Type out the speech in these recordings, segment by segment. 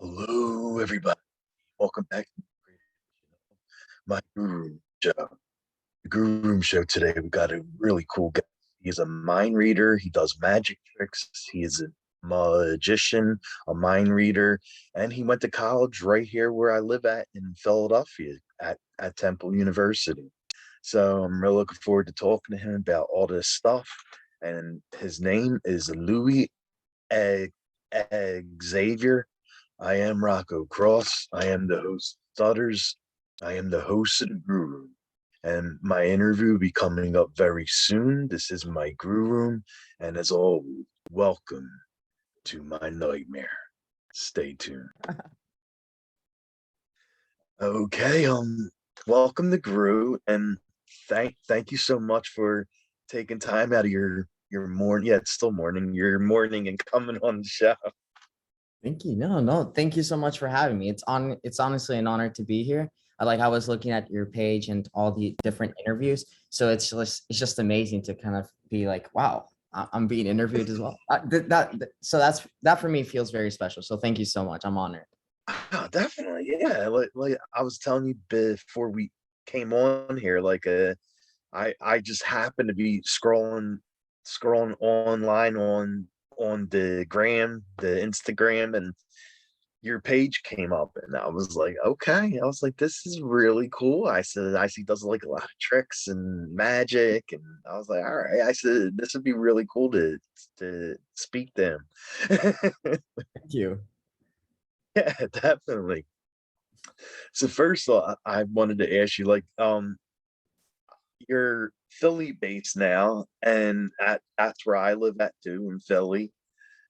Hello, everybody. Welcome back to my Grue Rume Show. The Grue Rume Show today, we got a really cool guy. He's a mind reader. He does magic tricks. He is a magician, a mind reader, and he went to college right here where I live at in Philadelphia at Temple University. So I'm really looking forward to talking to him about all this stuff. And his name is Louie Xavier. I am Rocco Cross. I am the host of Stutters. I am the host of the Grue Room. And my interview will be coming up very soon. This is my Grue Room. And as always, welcome to my nightmare. Stay tuned. Okay, welcome to Grue, and thank you so much for taking time out of your morning. Yeah, it's still morning. Your morning and coming on the show. Thank you. No. Thank you so much for having me. It's honestly an honor to be here. I was looking at your page and all the different interviews. So it's just amazing to kind of be like, wow, I'm being interviewed as well. That for me feels very special. So thank you so much. I'm honored. Oh, definitely, yeah. Like I was telling you before we came on here, I just happened to be scrolling online on the Instagram, and your page came up, and I was like, okay. I was like, this is really cool. I said, I see he does like a lot of tricks and magic, and I was like, all right. I said this would be really cool to speak to him. Thank you. Yeah, definitely. So first of all, I wanted to ask you, you're Philly based now, and that's where I live at too, in Philly.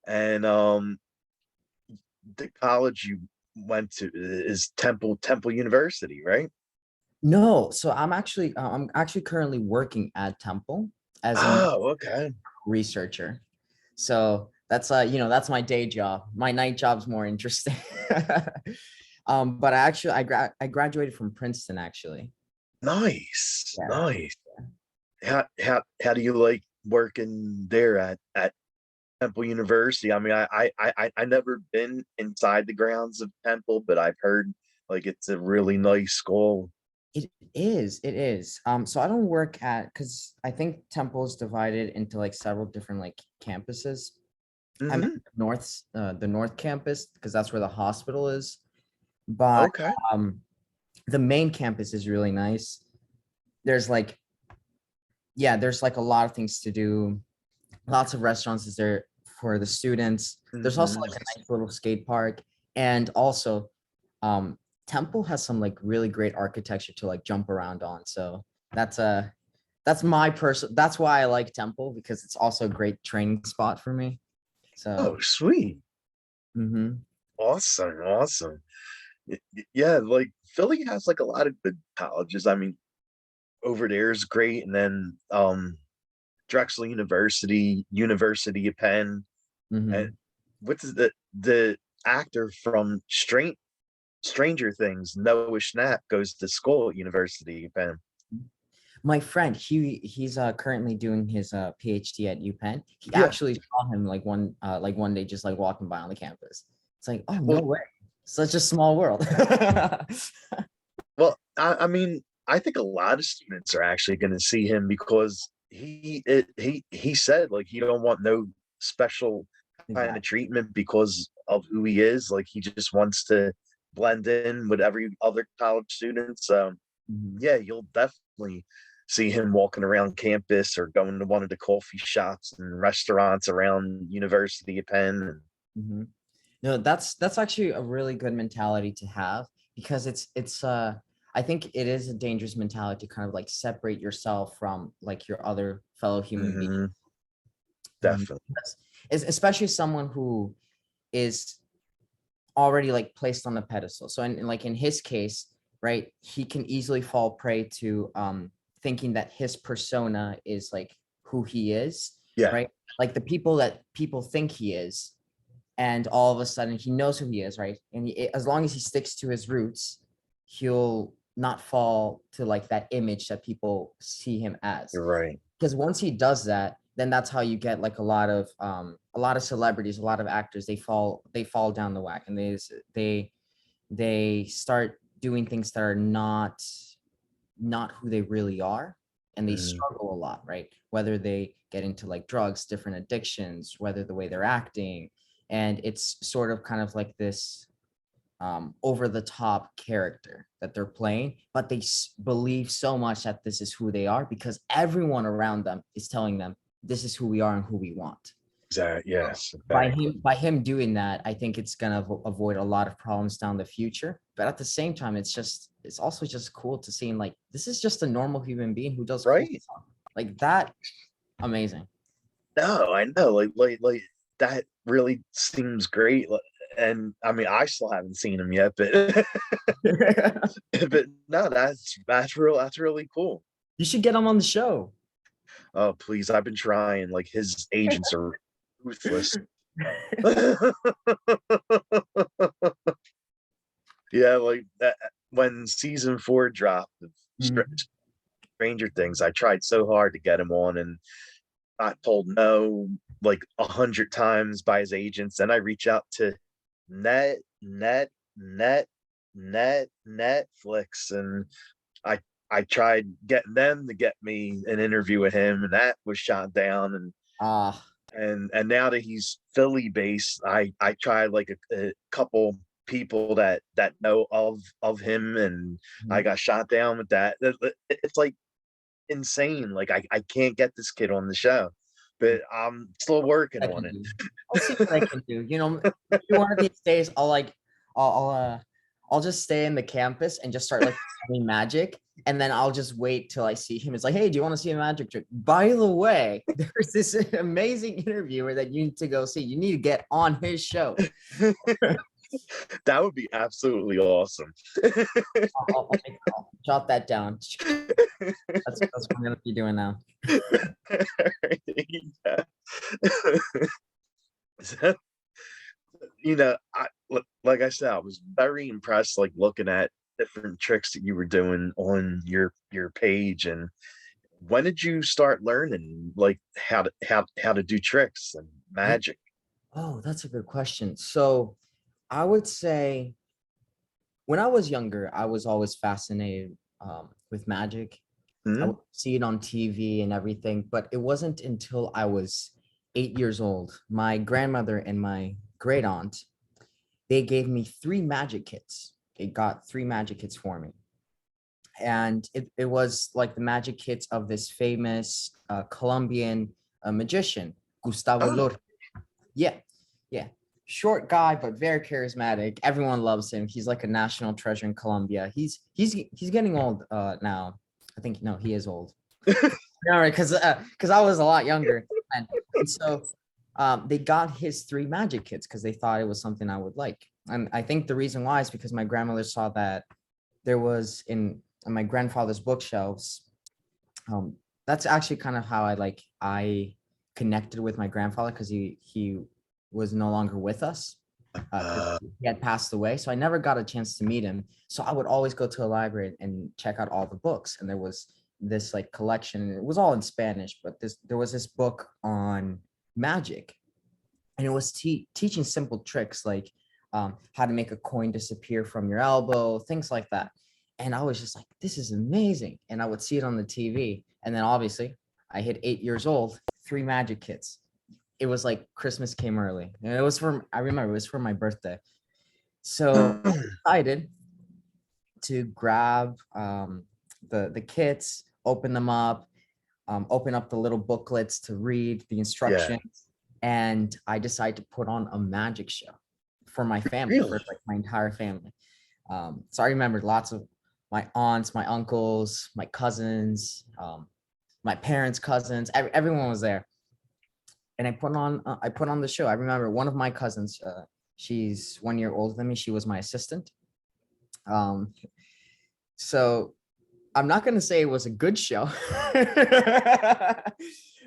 And the college you went to is Temple University, right? No, so I'm actually currently working at Temple as a Oh, okay. researcher. So that's my day job. My night job's more interesting. But I graduated from Princeton actually. Nice, Yeah. nice. How do you like working there at Temple University? I mean, I never been inside the grounds of Temple, but I've heard like it's a really nice school. It is. So I don't work at because I think Temple is divided into like several different like campuses. I'm at Hmm. the North campus because that's where the hospital is. But Okay. um, the main campus is really nice. There's like, yeah, there's like a lot of things to do. Lots of restaurants is there for the students. There's also Hmm. like a nice little skate park, and also, um, Temple has some like really great architecture to like jump around on. So that's a that's why I like Temple because it's also a great training spot for me. Oh, So. sweet. Mhm. Awesome, awesome. Yeah, like Philly has like a lot of good colleges. I mean, over there is great, and then Drexel University, University of Penn, and Mhm. what's the actor from Stranger Things, Noah Schnapp, goes to school at University of Penn. My friend, he's currently doing his PhD at UPenn. He Yeah, actually saw him like one day just like walking by on the campus. It's like, oh no well, way. Such a small world. I mean, I think a lot of students are actually going to see him because he said like he don't want no special kind of Exactly. treatment because of who he is. Like he just wants to blend in with every other college student. So Mhm. yeah, you'll definitely see him walking around campus or going to one of the coffee shops and restaurants around University of Penn. Mhm. No, that's actually a really good mentality to have because it's I think it is a dangerous mentality to kind of like separate yourself from like your other fellow human beings. Hmm. Mhm. Definitely. Especially someone who is already like placed on a pedestal. So like in his case, right, he can easily fall prey to thinking that his persona is like who he is, Yeah. right? Like the people that people think he is, and all of a sudden he knows who he is, right? And as long as he sticks to his roots, he'll not fall to like that image that people see him as. You're right. Because once he does that, then that's how you get like a lot of celebrities, a lot of actors, they fall down the whack, and they start doing things that are not who they really are, and they Mhm. struggle a lot, right? Whether they get into like drugs, different addictions, whether the way they're acting, and it's sort of kind of like this over the top character that they're playing, but they believe so much that this is who they are because everyone around them is telling them this is who we are and who we want. Exactly. So Yes. Exactly. by him doing that, I think it's gonna avoid a lot of problems down the future. But at the same time, it's also just cool to see him like this is just a normal human being who does cool Right. stuff like that. Amazing. No, I know. Like that really seems great. And I mean, I still haven't seen him yet, but but no, that's really cool. You should get him on the show. Oh, please. I've been trying. Like his agents are ruthless. Yeah, like that when season 4 dropped of Mhm. Stranger Things, I tried so hard to get him on and got told no like 100 times by his agents. Then I reach out to net, net, net, Netflix, and I I tried getting them to get me an interview with him, and that was shot down. Ah, And now that he's Philly based, I tried like a couple people that know of him, and I mhm. got shot down with that. It's like insane. Like I can't get this kid on the show, but I'm still working I on can it. do. I'll see what I can do. You know, maybe one of these days I'll just stay in the campus and just start like studying magic, and then I'll just wait till I see him. It's like, hey, do you want to see a magic trick? By the way, there's this amazing interviewer that you need to go see. You need to get on his show. That would be absolutely awesome. I'll jot that down. That's what I'm gonna be doing now. Yeah. So, like I said, I was very impressed, like looking at different tricks that you were doing on your page. And when did you start learning like how to do tricks and magic? Oh, that's a good question. So I would say when I was younger, I was always fascinated with magic. I Hmm. would see it on TV and everything, but it wasn't until I was 8 years old. My grandmother and my great aunt, they gave me three magic kits. They got three magic kits for me. And it was like the magic kits of this famous Colombian magician, Gustavo Oh, Lor. Yeah, yeah. Short guy, but very charismatic. Everyone loves him. He's like a national treasure in Colombia. He's getting old now. I think no, he is old. No, right, because I was a lot younger, and so they got his three magic kits because they thought it was something I would like. And I think the reason why is because my grandmother saw that there was in my grandfather's bookshelves. Um, that's actually kind of how I connected with my grandfather because he was no longer with us because uh, he had passed away. So I never got a chance to meet him. So I would always go to a library and check out all the books. And there was this like collection, and it was all in Spanish, but there was this book on magic, and it was teaching simple tricks like how to make a coin disappear from your elbow, things like that. And I was just like, this is amazing. And I would see it on the TV. And then obviously, I hit 8 years old, three magic kits. It was like Christmas came early. And it was I remember it was for my birthday. So I decided to grab the kits, open them up, open up the little booklets to read the yeah, instructions, and I decided to put on a magic show for my family, for really? like my entire family. So I remember lots of my aunts, my uncles, my cousins, my parents' cousins, everyone was there, and I put on the show. I remember one of my cousins, she's 1 year older than me. She was my assistant. Um, so I'm not going to say it was a good show,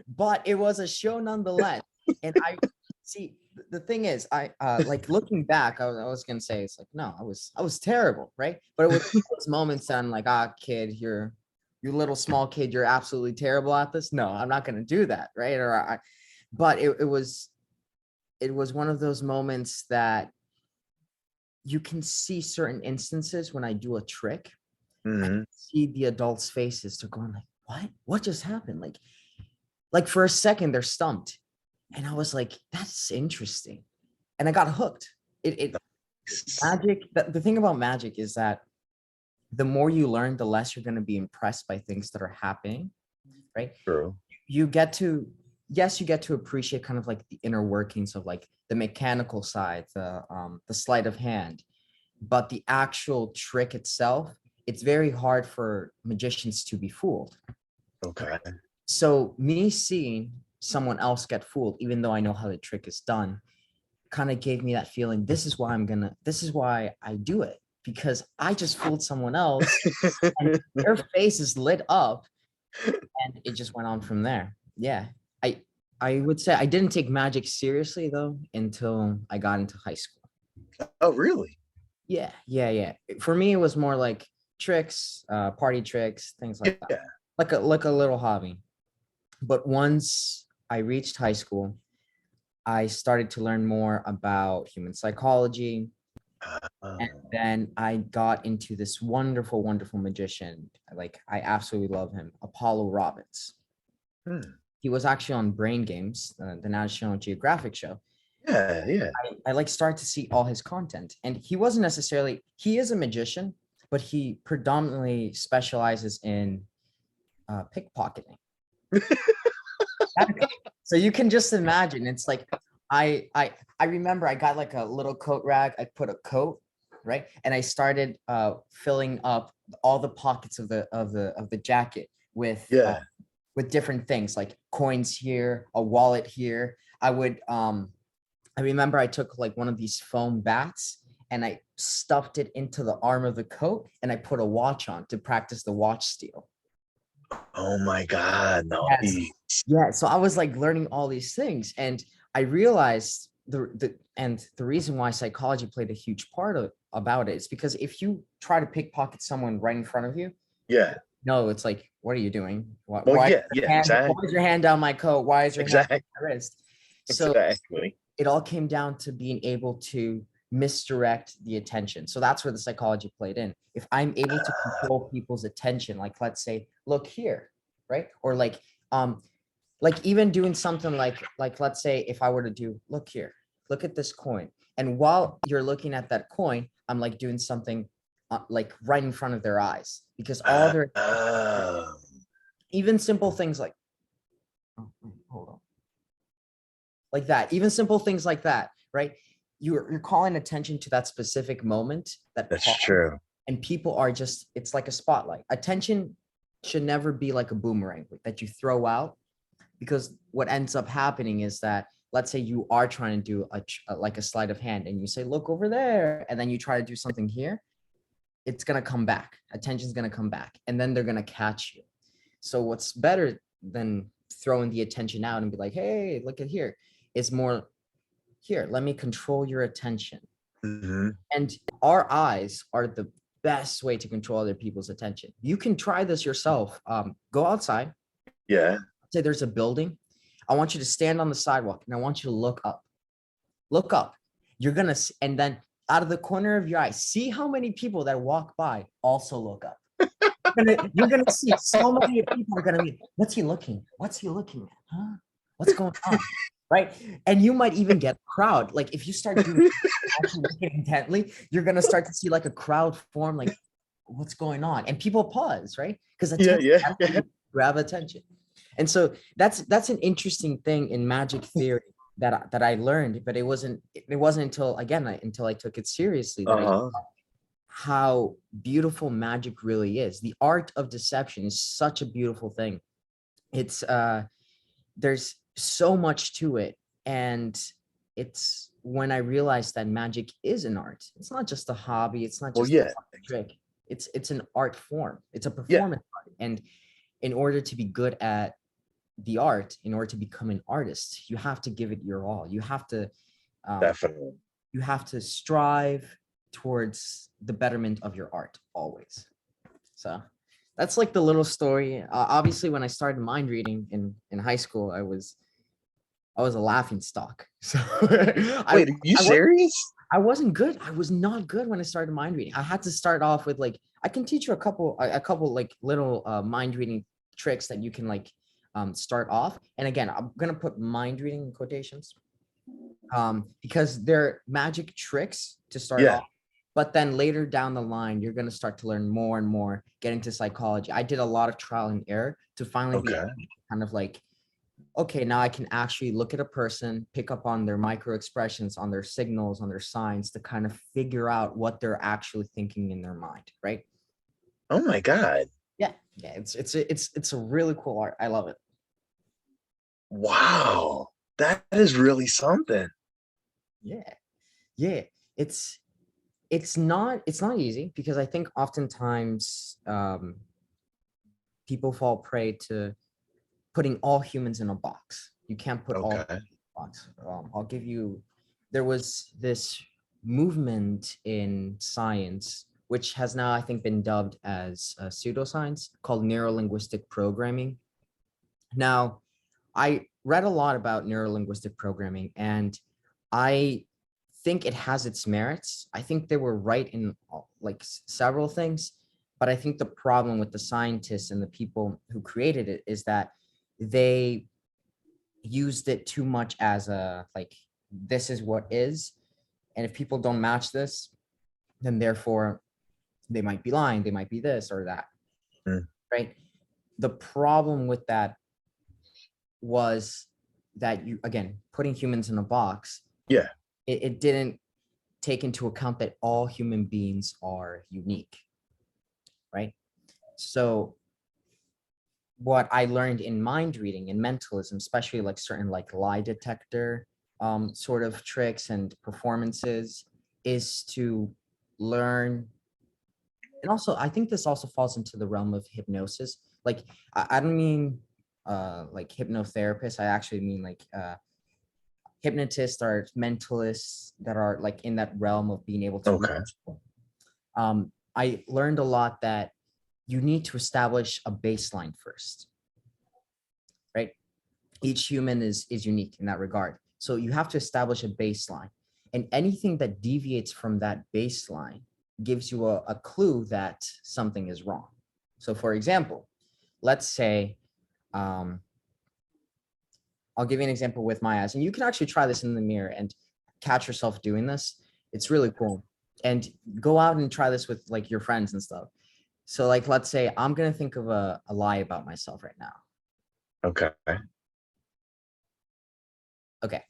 but it was a show nonetheless. And I see the thing is, I like looking back, I was going to say it's like, no, I was terrible. Right. But it was those moments that I'm like, ah, kid, you little small kid, you're absolutely terrible at this. No, I'm not going to do that. Right. But it was one of those moments that you can see certain instances when I do a trick, I can see the adults' faces. They're going like, what just happened? Like for a second, they're stumped. And I was like, that's interesting. And I got hooked. Magic, the thing about magic is that the more you learn, the less you're going to be impressed by things that are happening, right? True. You get to appreciate kind of like the inner workings of like the mechanical side, the sleight of hand, but the actual trick itself, it's very hard for magicians to be fooled. Okay. So me seeing someone else get fooled, even though I know how the trick is done, kind of gave me that feeling. This is why I do it, because I just fooled someone else and their face is lit up, and it just went on from there. Yeah. I would say I didn't take magic seriously though until I got into high school. Oh, really? Yeah. For me, it was more like tricks, party tricks, things like that. Like a little hobby. But once I reached high school, I started to learn more about human psychology. And then I got into this wonderful, wonderful magician. Like, I absolutely love him, Apollo Robbins. He was actually on Brain Games, the National Geographic show. Yeah. I like start to see all his content. And he wasn't necessarily, he is a magician, but he predominantly specializes in pickpocketing. So you can just imagine, it's like, I remember I got like a little coat rag. I put a coat, right? And I started filling up all the pockets of the jacket with different things like coins here, a wallet here. I remember I took like one of these foam bats and I stuffed it into the arm of the coat and I put a watch on to practice the watch steal. Oh my God. No. Yes. Yeah. So I was like learning all these things, and I realized the reason why psychology played a huge part about it is because if you try to pickpocket someone right in front of you, no, it's like, what are you doing? Why is your hand down my coat? Why is your hand on my wrist? So it all came down to being able to misdirect the attention. So that's where the psychology played in. If I'm able to control people's attention, like let's say, look here, right? Or like even doing something like let's say if I were to do, look here, look at this coin. And while you're looking at that coin, I'm like doing something like right in front of their eyes, because all their even simple things like, hold on, like that, even simple things like that, right? You're calling attention to that specific moment. That's true. And people are just, it's like a spotlight. Attention should never be like a boomerang that you throw out, because what ends up happening is that, let's say you are trying to do like a sleight of hand and you say, look over there, and then you try to do something here, it's going to come back. Attention's going to come back, and then they're going to catch you. So what's better than throwing the attention out and be like, hey, look at here, is more, here, let me control your attention. And our eyes are the best way to control other people's attention. You can try this yourself. Go outside. Say there's a building. I want you to stand on the sidewalk and I want you to look up. Look up. You're going to, and then out of the corner of your eye, see how many people that walk by also look up. You're gonna see so many people are gonna be, what's he looking? What's he looking at? Huh? What's going on? Right? And you might even get a crowd. Like if you start doing actually looking intently, you're gonna start to see like a crowd form, like what's going on? And people pause, right? Because grab attention. And so that's an interesting thing in magic theory that I learned, but it wasn't until I took it seriously that I thought how beautiful magic really is. The art of deception is such a beautiful thing. It's there's so much to it, and it's when I realized that magic is an art. It's not just a hobby. It's not just a trick. It's an art form. It's a performance art. And in order to be good at the art, in order to become an artist, you have to give it your all. You have to definitely. You have to strive towards the betterment of your art always. So that's like the little story. Obviously, when I started mind reading in high school, I was a laughing stock. So Wait, are you serious? I wasn't good. I was not good when I started mind reading. I had to start off with like, I can teach you a couple like little mind reading tricks that you can like start off. And again, I'm gonna put mind reading in quotations because they're magic tricks to start Yeah. off. But then later down the line, you're gonna start to learn more and more, get into psychology. I did a lot of trial and error to finally be Okay. kind of like, okay, now I can actually look at a person, pick up on their micro expressions, on their signals, on their signs to kind of figure out what they're actually thinking in their mind, right? Oh my God. Yeah, yeah, it's a really cool art. I love it. Wow. That is really something. Yeah, yeah. It's it's not easy because I think oftentimes people fall prey to putting all humans in a box. You can't put all Okay. in a box. I'll give you. There was this movement in science, which has now I think been dubbed as pseudoscience, called neurolinguistic programming. Now, I read a lot about neurolinguistic programming, and I think it has its merits. I think they were right in like several things, but I think the problem with the scientists and the people who created it is that they used it too much as a like this is what is, and if people don't match this, then therefore they might be lying, they might be this or that, Mm. right? The problem with that was that you again putting humans in a box, Yeah. it didn't take into account that all human beings are unique, right? So what I learned in mind reading and mentalism, especially like certain like lie detector sort of tricks and performances, is to learn. And also, I think this also falls into the realm of hypnosis. Like, I don't mean like hypnotherapists. I actually mean like hypnotists or mentalists that are like in that realm of being able to read Okay. people. I learned a lot that you need to establish a baseline first, right? Each human is unique in that regard. So you have to establish a baseline. And anything that deviates from that baseline gives you a clue that something is wrong. So for example, let's say, I'll give you an example with my eyes, and you can actually try this in the mirror and catch yourself doing this. It's really cool. And go out and try this with like your friends and stuff. So like, let's say I'm going to think of a lie about myself right now. Okay. Okay,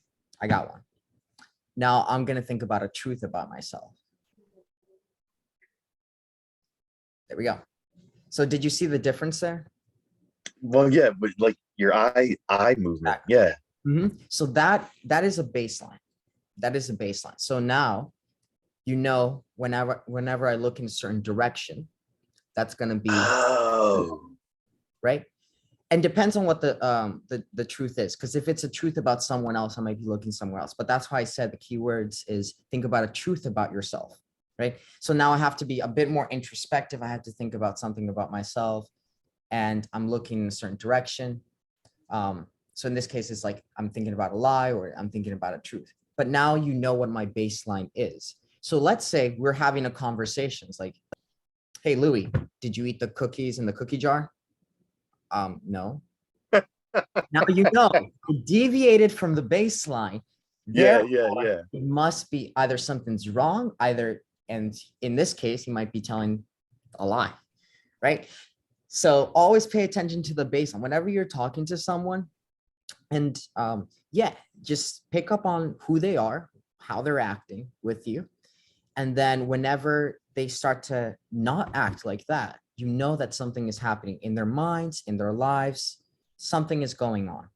I got one. Now I'm going to think about a truth about myself. There we go. So did you see the difference there? Well, yeah, but like your eye movement. Exactly. Yeah. So that is a baseline. That is a baseline. So now you know whenever I look in a certain direction, that's going to be Oh. right. And depends on what the truth is. Because if it's a truth about someone else, I might be looking somewhere else. But that's why I said the keywords is think about a truth about yourself, right? So now I have to be a bit more introspective. I have to think about something about myself, and I'm looking in a certain direction. So in this case, it's like I'm thinking about a lie or I'm thinking about a truth. But now you know what my baseline is. So let's say we're having a conversation. It's like, hey, Louie, did you eat the cookies in the cookie jar? No. Now you know it deviated from the baseline. Yeah, Therefore, yeah, yeah. it must be either something's wrong, either, and in this case, he might be telling a lie, right? So always pay attention to the baseline. Whenever you're talking to someone, and yeah, just pick up on who they are, how they're acting with you. And then whenever they start to not act like that, you know that something is happening in their minds, in their lives, something is going on.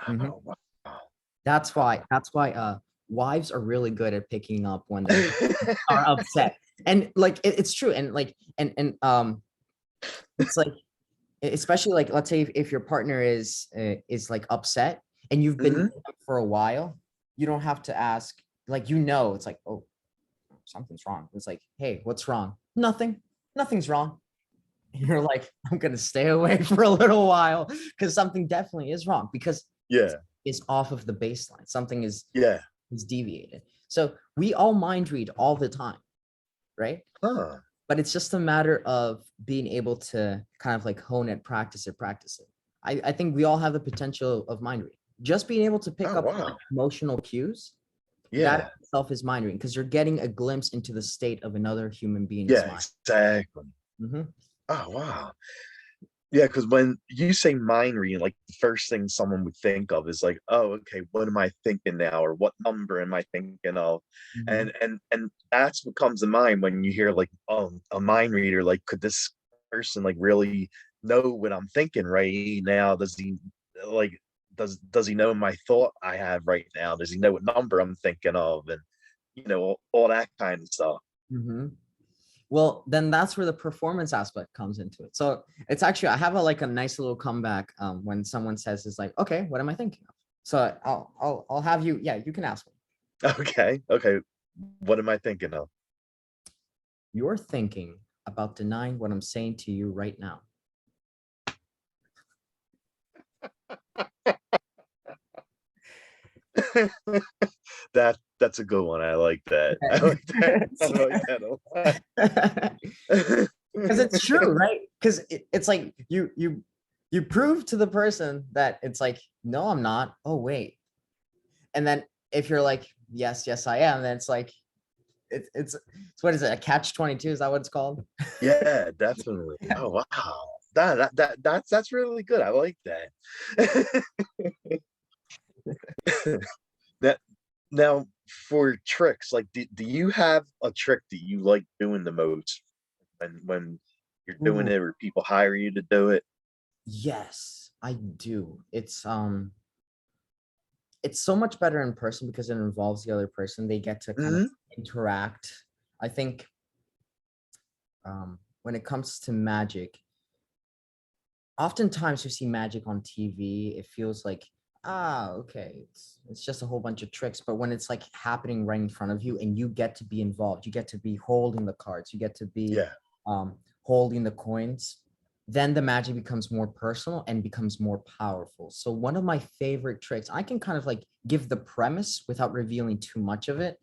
Mhm. Oh, wow. That's why wives are really good at picking up when they are upset. And like it's true. And like and it's like especially like let's say if your partner is like upset and you've been Mhm. with them for a while, you don't have to ask, like you know, it's like, oh, something's wrong. It's like, hey, what's wrong? Nothing. Nothing's wrong. you're like, I'm gonna stay away for a little while because something definitely is wrong because Yeah. it's off of the baseline. Something Yeah. is deviated. So we all mind read all the time, right? Huh. But it's just a matter of being able to kind of like hone it, practice it, practice it. I think we all have the potential of mind reading. Just being able to pick Oh, up wow. emotional cues, that Yeah. itself is mind reading because you're getting a glimpse into the state of another human being's Yeah, mind. exactly. Mhm. Oh, wow. Yeah, because when you say mind reading, like the first thing someone would think of is like, oh, okay, what am I thinking now, or what number am I thinking of? Mhm. And that's what comes to mind when you hear like, oh, a mind reader. Like, could this person like really know what I'm thinking right now? Does he like does he know my thought I have right now? Does he know what number I'm thinking of? And all that kind of stuff. Mhm. Well, then that's where the performance aspect comes into it. So it's actually, I have a nice little comeback when someone says, is like, okay, what am I thinking of? So I'll have you, yeah, you can ask me. Okay, okay. What am I thinking of? You're thinking about denying what I'm saying to you right now. That's a good one. I like that. I like that. I like that a lot. Because it's true, right? Because it's like you prove to the person that it's like, no, I'm not. Oh, wait. And then if you're like, yes, yes, I am, then it's like, it's what is it? A catch 22? Is that what it's called? Yeah, definitely. Oh wow. That's really good. I like that. That now for tricks, like do you have a trick that you like doing the most when you're doing Ooh, it or people hire you to do it? yes, I do. It's so much better in person because it involves the other person. They get to kind of Hmm. interact. I think when it comes to magic, oftentimes you see magic on TV, it feels like, okay, it's just a whole bunch of tricks. But when it's like happening right in front of you and you get to be involved, you get to be holding the cards, you get to be Yeah. holding the coins, then the magic becomes more personal and becomes more powerful. So one of my favorite tricks, I can kind of like give the premise without revealing too much of it,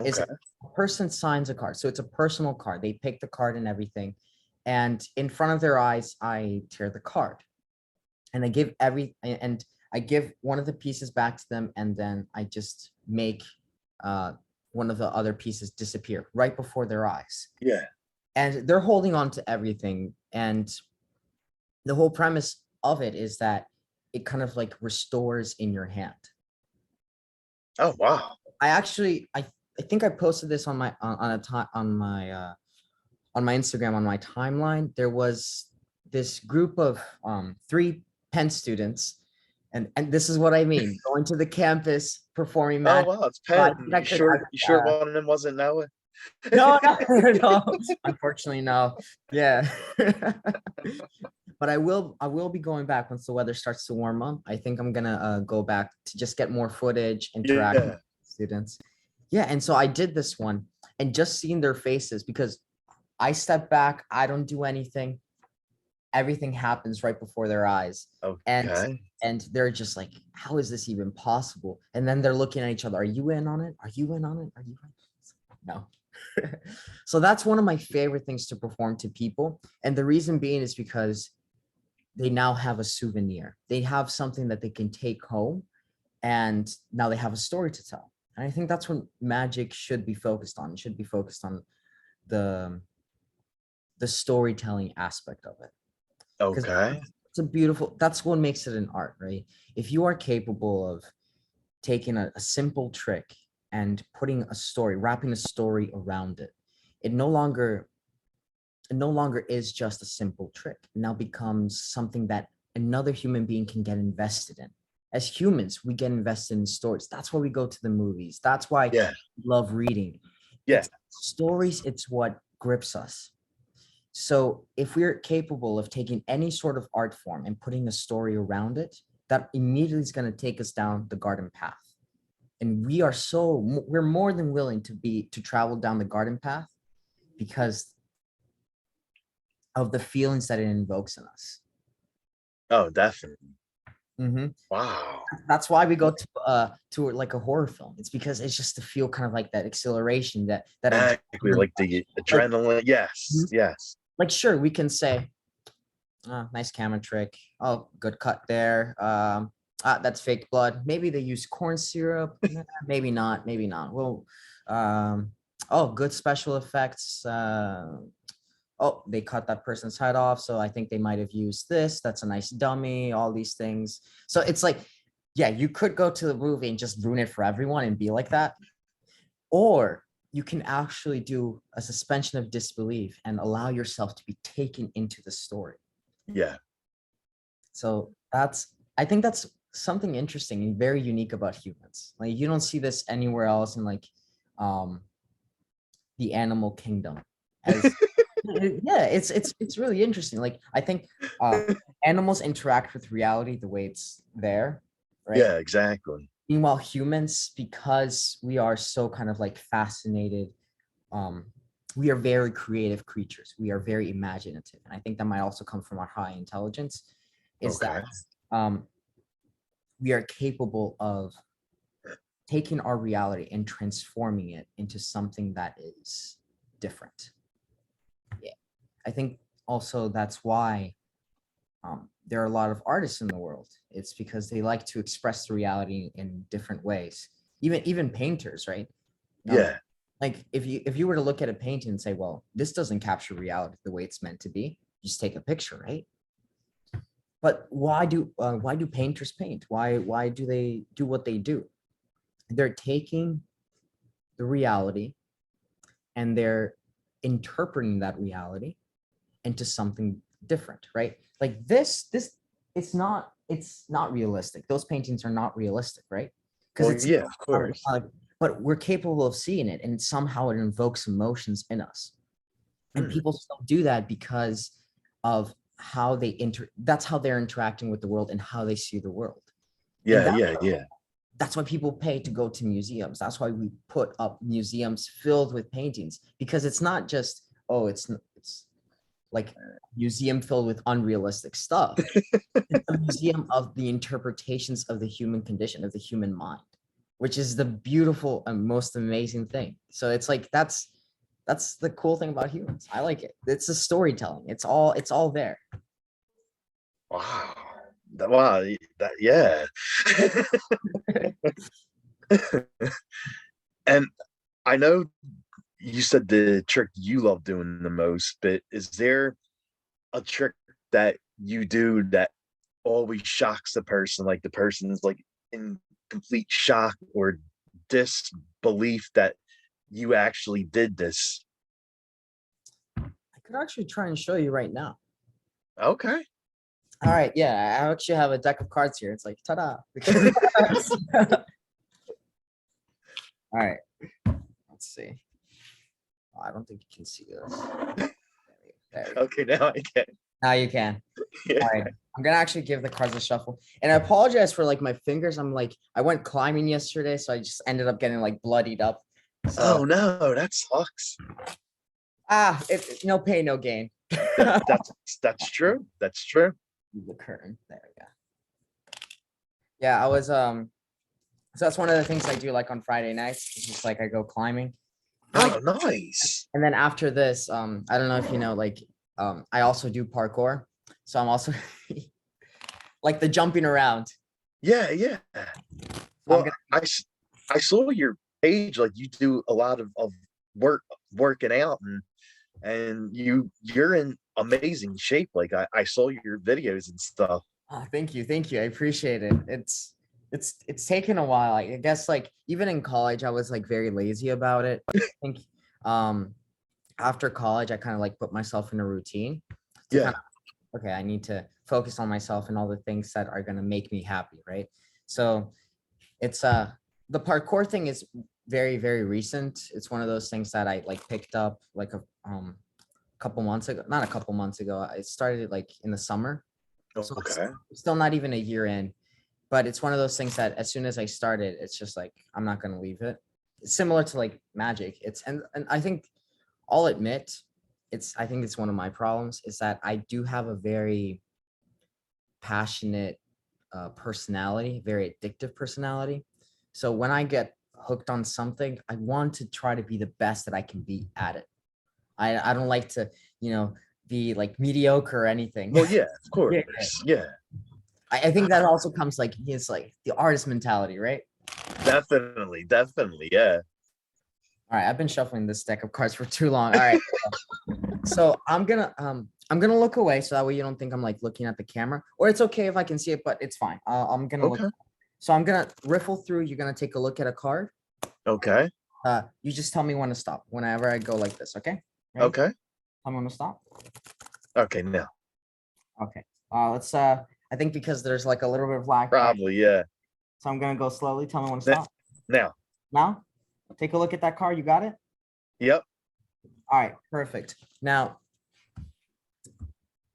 is Okay. a person signs a card. So it's a personal card. They pick the card and everything. And in front of their eyes, I tear the card and I give one of the pieces back to them. And then I just make uh, one of the other pieces disappear right before their eyes. Yeah. And they're holding on to everything. And the whole premise of it is that it kind of like restores in your hand. Oh wow. I think I posted this on my on a time on my Instagram on my timeline. There was this group of three Penn students, and this is what I mean: going to the campus, performing Oh magic. wow, it's So I Penn. think I You could, sure you sure one of them wasn't Noah? no, no, no. Unfortunately, no. Yeah. But I will be going back once the weather starts to warm up. I think I'm gonna go back to just get more footage, interact with Yeah. students. Yeah, and so I did this one and just seeing their faces because I step back, I don't do anything. Everything happens right before their eyes. And Okay. and they're just like, how is this even possible? And then they're looking at each other. Are you in on it? Are you in on it? Are you in? No. So that's one of my favorite things to perform to people. And the reason being is because they now have a souvenir. They have something that they can take home and now they have a story to tell. And I think that's what magic should be focused on. It should be focused on the the storytelling aspect of it. Because Okay. it's a beautiful, that's what makes it an art, right? If you are capable of taking a simple trick and putting a story, wrapping a story around it, it no longer it no longer is just a simple trick. It now becomes something that another human being can get invested in. As humans, we get invested in stories. That's why we go to the movies. That's why Yeah. we love reading. Yeah. It's stories, it's what grips us. So if we're capable of taking any sort of art form and putting a story around it, that immediately is going to take us down the garden path. And we're more than willing to travel down the garden path because of the feelings that it invokes in us. Oh, definitely. Mm-hmm. Wow. That's why we go to like a horror film. It's because it's just to feel kind of like that exhilaration, that Exactly, like the like, adrenaline. Yes, yes. like sure, we can say, oh, nice camera trick. Oh, good cut there. That's fake blood. Maybe they use corn syrup. Nah, maybe not. Maybe not. Well, oh, good special effects. Oh, they cut that person's head off. So I think they might have used this. That's a nice dummy, all these things. So it's like, yeah, you could go to the movie and just ruin it for everyone and be like that. Or you can actually do a suspension of disbelief and allow yourself to be taken into the story. Yeah. So I think that's something interesting and very unique about humans. Like you don't see this anywhere else in like the animal kingdom. As yeah, it's really interesting. Like I think animals interact with reality the way it's there, right? Yeah, exactly. Meanwhile, humans, because we are so kind of like fascinated, we are very creative creatures. We are very imaginative, and I think that might also come from our high intelligence. Is Okay. that we are capable of taking our reality and transforming it into something that is different. Yeah, I think also that's why there are a lot of artists in the world. It's because they like to express the reality in different ways. Even painters, right? Yeah. Like if you were to look at a painting and say, well, this doesn't capture reality the way it's meant to be, you just take a picture, right? But why do painters paint? Why do they do what they do? They're taking the reality and they're interpreting that reality into something different, right? Like this it's not realistic. Those paintings are not realistic, right? Because Well, yeah, of course. but we're capable of seeing it, and somehow it invokes emotions in us. And Hmm. people still do that because of how that's how they're interacting with the world and how they see the world. And Yeah, yeah, yeah. that's why people pay to go to museums. That's why we put up museums filled with paintings, because it's not just, oh, it's like a museum filled with unrealistic stuff. It's a museum of the interpretations of the human condition, of the human mind, which is the beautiful and most amazing thing. So it's like that's the cool thing about humans. I like it. It's a storytelling. It's all there. Wow. Wow. That, yeah. And I know you said the trick you love doing the most, but is there a trick that you do that always shocks the person? Like the person's like in complete shock or disbelief that you actually did this. I could actually try and show you right now. Okay. All right, yeah, I actually have a deck of cards here. It's like ta-da. All right, let's see. Oh, I don't think you can see this. There we go. Okay, now I can. Now you can. Yeah. All right, I'm gonna actually give the cards a shuffle. And I apologize for like my fingers. I'm like, I went climbing yesterday, so I just ended up getting like bloodied up. So Oh no, that sucks. no pain, no gain. That's true. That's true. The curtain. There we go. Yeah, I was so that's one of the things I do like on Friday nights. It's just like I go climbing. Oh, nice. And then after this, I don't know if you know, like I also do parkour. So I'm also like the jumping around. Yeah, yeah. Well, I saw your page, like you do a lot of working out and you're in amazing shape. Like I saw your videos and stuff. Oh, thank you. Thank you. I appreciate it. It's taken a while. I guess like even in college, I was like very lazy about it. I think um after college, I kind of like put myself in a routine to Yeah. kind of, okay, I need to focus on myself and all the things that are gonna make me happy, right? So it's the parkour thing is very, very recent. It's one of those things that I like picked up like a couple months ago, not a couple months ago. I started it like in the summer. So Okay. it's still not even a year in, but it's one of those things that as soon as I started, it's just like I'm not gonna leave it. It's similar to like magic. And I think I'll admit I think it's one of my problems is that I do have a very passionate personality, very addictive personality. So when I get hooked on something, I want to try to be the best that I can be at it. I don't like to, be like mediocre or anything. Well, yeah, of Yeah. course. Yeah, I think that also comes like it's like the artist mentality, right? definitely. Definitely. Yeah. All right, I've been shuffling this deck of cards for too long. All right. So I'm gonna look away so that way you don't think I'm like looking at the camera, or it's okay if I can see it, but it's fine. I'm gonna look. Okay. So I'm gonna riffle through. You're gonna take a look at a card. Okay. You just tell me when to stop whenever I go like this. Okay. Ready? Okay. I'm gonna stop. Okay. Now, Okay. Let's. I think because there's like a little bit of lag. probably. Yeah. So I'm gonna go slowly. Tell me when to That- stop. Now. Now, take a look at that card. You got it. Yep. All right. Perfect. Now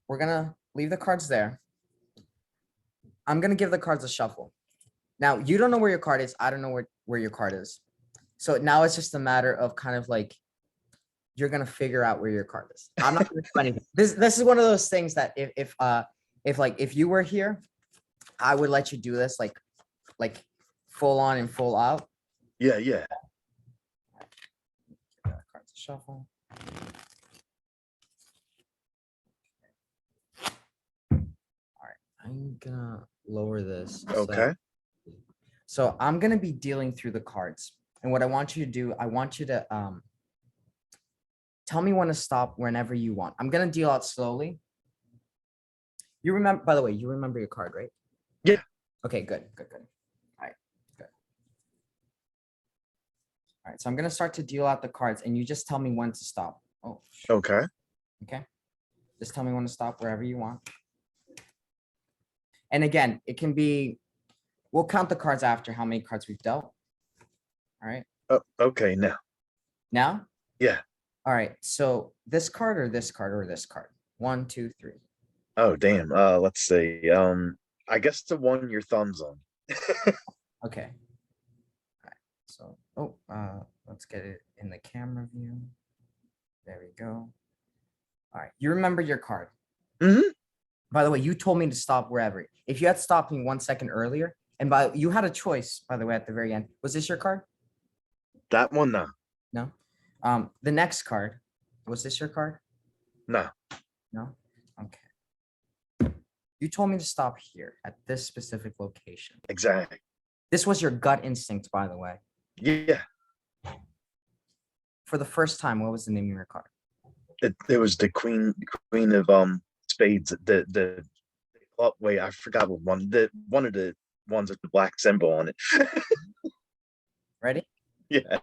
we're gonna leave the cards there. I'm gonna give the cards a shuffle. Now you don't know where your card is. I don't know where your card is. So now it's just a matter of kind of like you're gonna figure out where your card is. I'm not gonna do anything. This is one of those things that if you were here, I would let you do this like full on and full out. Yeah. Yeah. Cards to shuffle. All right, I'm gonna lower this. Okay. So I'm gonna be dealing through the cards, and what I want you to do, I want you to tell me when to stop whenever you want. I'm gonna deal out slowly. You remember, by the way, you remember your card, right? Yeah. Okay, good. All right, good. All right, so I'm gonna start to deal out the cards, and you just tell me when to stop. Oh, Okay. okay. Just tell me when to stop wherever you want. And again, it can be, we'll count the cards after how many cards we've dealt. All right. Oh, okay. Now. Now? Yeah. All right. So this card or this card or this card? 1, 2, 3. Oh, damn. Let's see. I guess the one your thumb's on. Okay. All right. So, let's get it in the camera view. There we go. All right. You remember your card. Mm-hmm. By the way, you told me to stop wherever. If you had stopped me 1 second earlier, and you had a choice, by the way, at the very end. Was this your card? That one, no. No. The next card, was this your card? No. No. Okay. You told me to stop here at this specific location. Exactly. This was your gut instinct, by the way. Yeah. For the first time, what was the name of your card? It was the queen of spades. The oh, wait, I forgot what one. One of the ones with the black symbol on it. Ready? Yeah.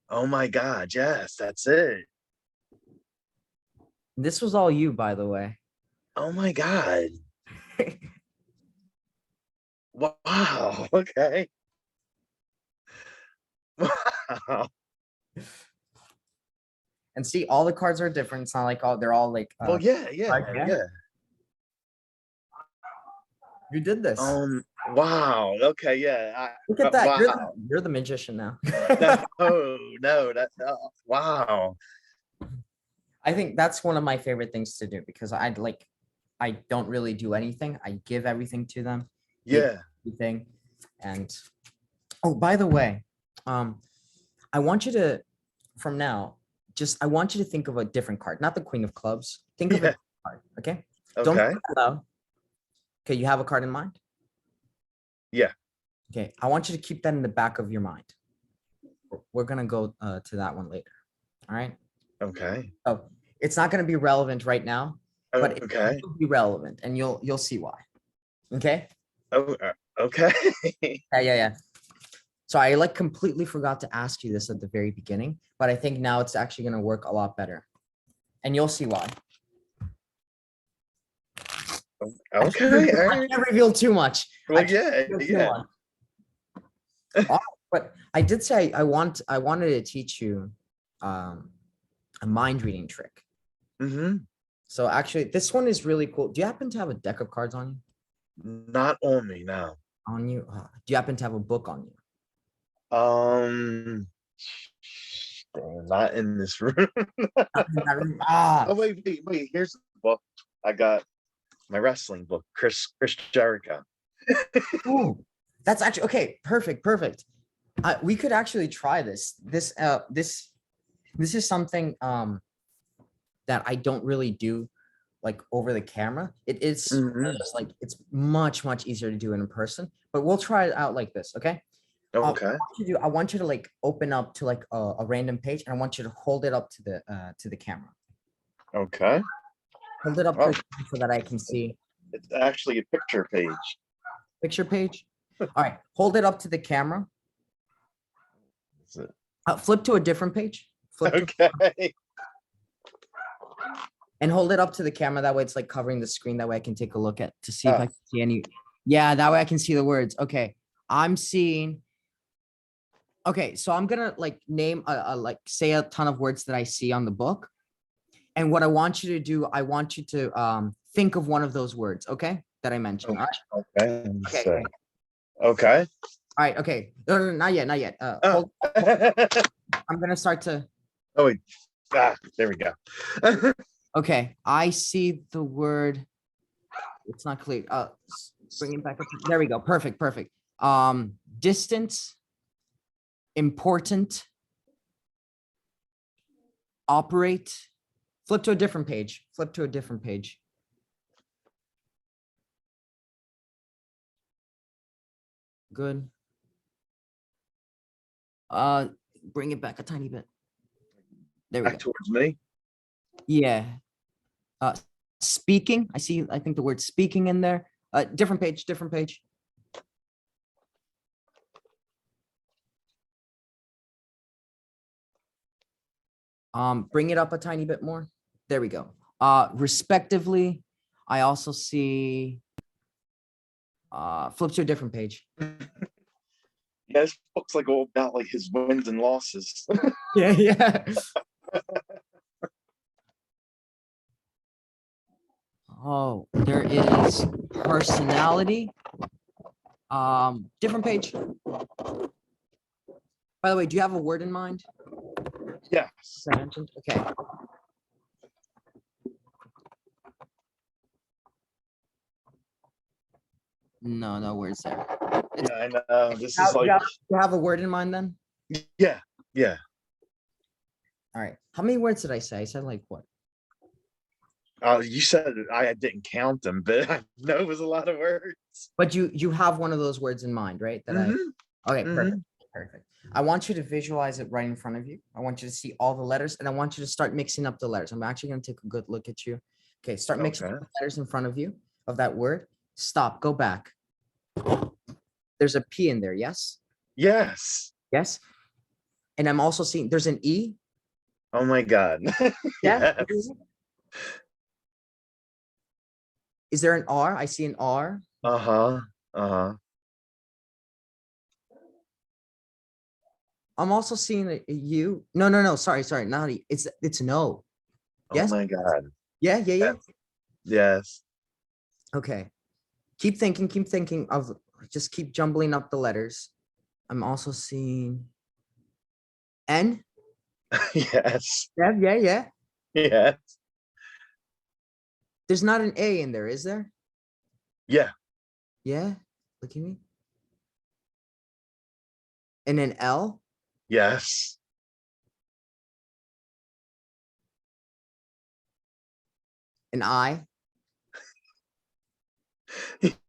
Oh my God! Yes, that's it. This was all you, by the way. Oh my God! Wow. Okay. Wow. And see, all the cards are different. It's not like they're all like. Well, yeah. You did this. Wow. Okay. Yeah. Look at that. Wow. You're the magician now. No. Wow. I think that's one of my favorite things to do because I don't really do anything. I give everything to them. Yeah. Everything. And oh, by the way, I want you to, from now, I want you to think of a different card, not the Queen of Clubs. Think of a card, okay? Don't Okay. think out loud. Okay, you have a card in mind? Yeah. Okay, I want you to keep that in the back of your mind. We're gonna go to that one later. All right. Okay. Oh, it's not gonna be relevant right now, but it will be relevant, and you'll see why. Okay. Oh, okay. Yeah. So I completely forgot to ask you this at the very beginning, but I think now it's actually gonna work a lot better, and you'll see why. Okay. I can't reveal too much. Well, yeah. But I did say I wanted to teach you a mind reading trick. Mm-hmm. So actually, this one is really cool. Do you happen to have a deck of cards on you? Not on me now. On you? Do you happen to have a book on you? Damn, not in this room. Ah, Oh wait. Here's the book. I got my wrestling book, Chris Jericho. ooh, that's actually okay. Perfect. We could actually try this. This is something that I don't really do like over the camera. It is Mhm. just like it's much easier to do in person, but we'll try it out like this, okay? Okay. I want you to like open up to like a random page, and I want you to hold it up to the camera. Okay. Hold it up to Oh, the camera so that I can see it's actually a picture page. picture page. All right, hold it up to the camera. Is it? Flip to a different page. Flip to, Okay. and hold it up to the camera. That way it's like covering the screen. That way I can take a look at to see if Oh. I can see any. Yeah, that way I can see the words. Okay, I'm seeing. Okay, so I'm gonna like name like say a ton of words that I see on the book. And what I want you to do, I want you to think of one of those words, okay? That I mentioned. All right. Okay. Let me Okay. see. Okay. Okay. All right. Okay. No, not yet. Oh. I'm gonna start to. Oh wait. There we go. Okay. I see the word. It's not clear. Bring it back up. There we go. Perfect. Distance. Important. Operate. Flip to a different page. Good. Bring it back a tiny bit. There we Back go. towards me. Yeah. Speaking. I think the word speaking in there. Different page. Bring it up a tiny bit more. There we go. Respectively, I also see flip to a different page. Yeah, this book's like all about like his wins and losses. Yeah. Oh, there is personality. Different page. By the way, do you have a word in mind? Yes. I mentioned? Okay. No words there. Yeah, I know. This is like You have a word in mind then? yeah. All right. How many words did I say? I said like what? You said I didn't count them, but I know it was a lot of words. But you have one of those words in mind, right? Okay, Mhm. perfect. I want you to visualize it right in front of you. I want you to see all the letters, and I want you to start mixing up the letters. I'm actually going to take a good look at you. Okay, start mixing Okay. up the letters in front of you of that word. Stop, go back. There's a P in there, yes? Yes. Yes. And I'm also seeing there's an E. Oh my God. Yeah. Yes. Is there an R? I see an R. Uh-huh. Uh-huh. I'm also seeing a U. No. Sorry. Not E. It's an O. Oh Yes. my God. Yeah. Yes. Okay. Keep thinking of just keep jumbling up the letters. I'm also seeing N. Yes. Yeah. Yes. There's not an A in there, is there? Yeah. Yeah. Look at me. And an L. Yes. An I.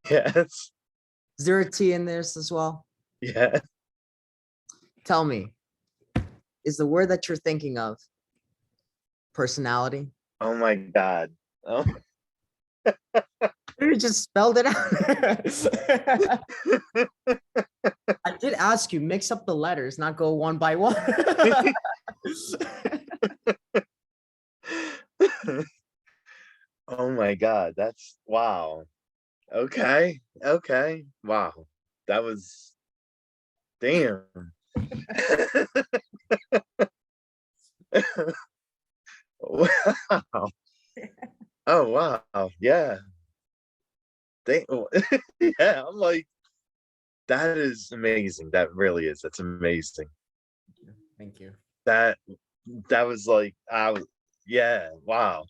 Yes. Is there a T in this as well? Yeah. Tell me, is the word that you're thinking of personality? Oh my God. Oh. You just spelled it out. I did ask you, mix up the letters, not go one by one. Oh my God. That's wow. Okay. Wow. That was damn. Wow. Oh wow. Yeah. Damn. Yeah, I'm like, that is amazing. That really is. That's amazing. Thank you. That that was like, I was, yeah, wow.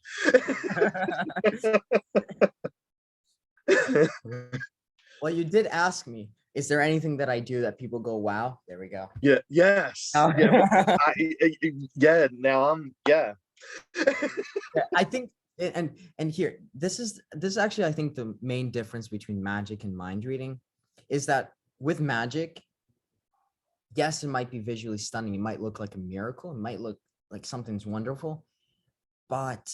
Well, you did ask me, is there anything that I do that people go, wow? There we go. Yeah, yes. Yeah, yeah, now I'm, yeah. Yeah, I think, and here, this is actually, I think, the main difference between magic and mind reading is that with magic, yes, it might be visually stunning. It might look like a miracle. It might look like something's wonderful, but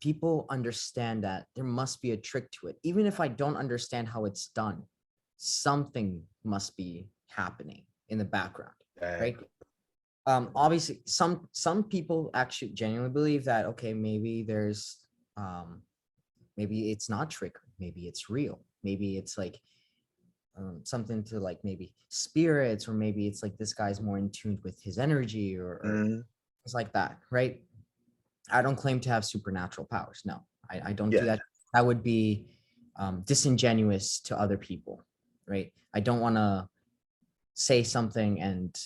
people understand that there must be a trick to it. Even if I don't understand how it's done, something must be happening in the background, right? Obviously, some people actually genuinely believe that, okay, maybe there's maybe it's not trickery, maybe it's real, maybe it's like something to like maybe spirits, or maybe it's like this guy's more in tune with his energy, or things like that, right? I don't claim to have supernatural powers. No, I don't do Yeah. that. That would be disingenuous to other people, right? I don't want to say something and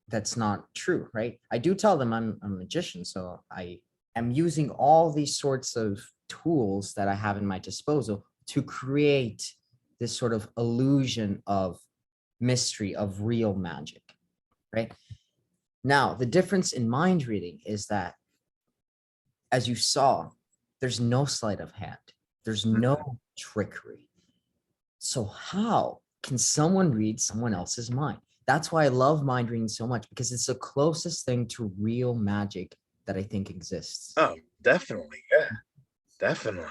that's not true, right? I do tell them I'm a magician, so I am using all these sorts of tools that I have in my disposal to create this sort of illusion of mystery, of real magic, right? Now, the difference in mind reading is that, as you saw, there's no sleight of hand, there's no trickery. So how can someone read someone else's mind? That's why I love mind reading so much, because it's the closest thing to real magic that I think exists. Oh, definitely. Yeah, definitely.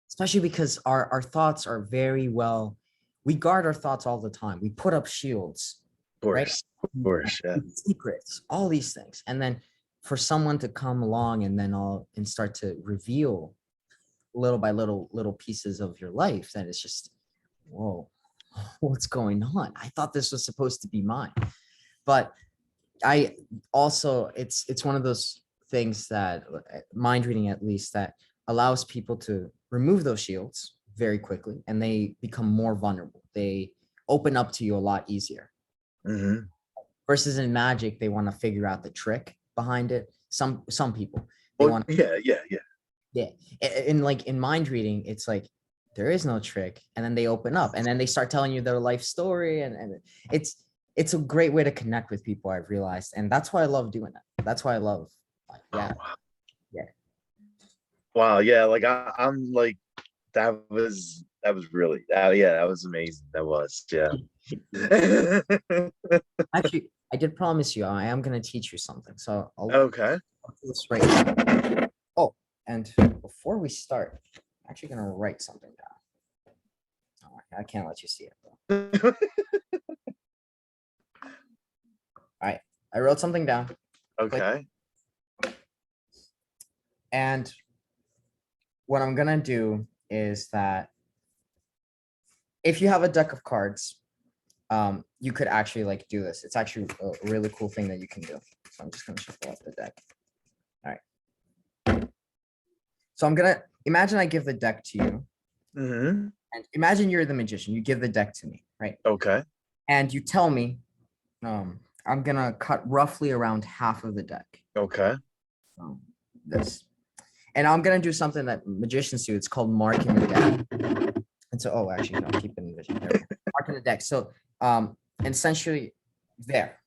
Especially because our thoughts are very well, we guard our thoughts all the time. We put up shields, right? Of course, yeah. Secrets, all these things. And then for someone to come along and then and start to reveal little by little pieces of your life, that is just, whoa, what's going on? I thought this was supposed to be mine. But I also, it's one of those things that mind reading, at least, that allows people to remove those shields very quickly, and they become more vulnerable. They open up to you a lot easier. Versus in magic, they want to figure out the trick behind it. Some people, they want. Yeah. And like in mind reading, it's like there is no trick, and then they open up, and then they start telling you their life story, and it's a great way to connect with people, I've realized, and that's why I love doing that. That's why I love, like, yeah. Oh, wow. Yeah. Wow, yeah, like I'm like, that was really, yeah, that was amazing. That was, yeah. Actually, I did promise you I am going to teach you something, so I'll Okay. do this right now. Oh, and before we start, I'm actually going to write something down. Oh, I can't let you see it though. All right, I wrote something down. Okay. And what I'm gonna do is that if you have a deck of cards, you could actually like do this. It's actually a really cool thing that you can do. So I'm just gonna shuffle up the deck. All right. So I'm gonna imagine I give the deck to you. And imagine you're the magician. You give the deck to me, right? Okay. And you tell me, I'm gonna cut roughly around half of the deck. Okay. This. And I'm gonna do something that magicians do. It's called marking the deck. And so, oh, actually, no, keep it in vision. Marking the deck. So, essentially, there.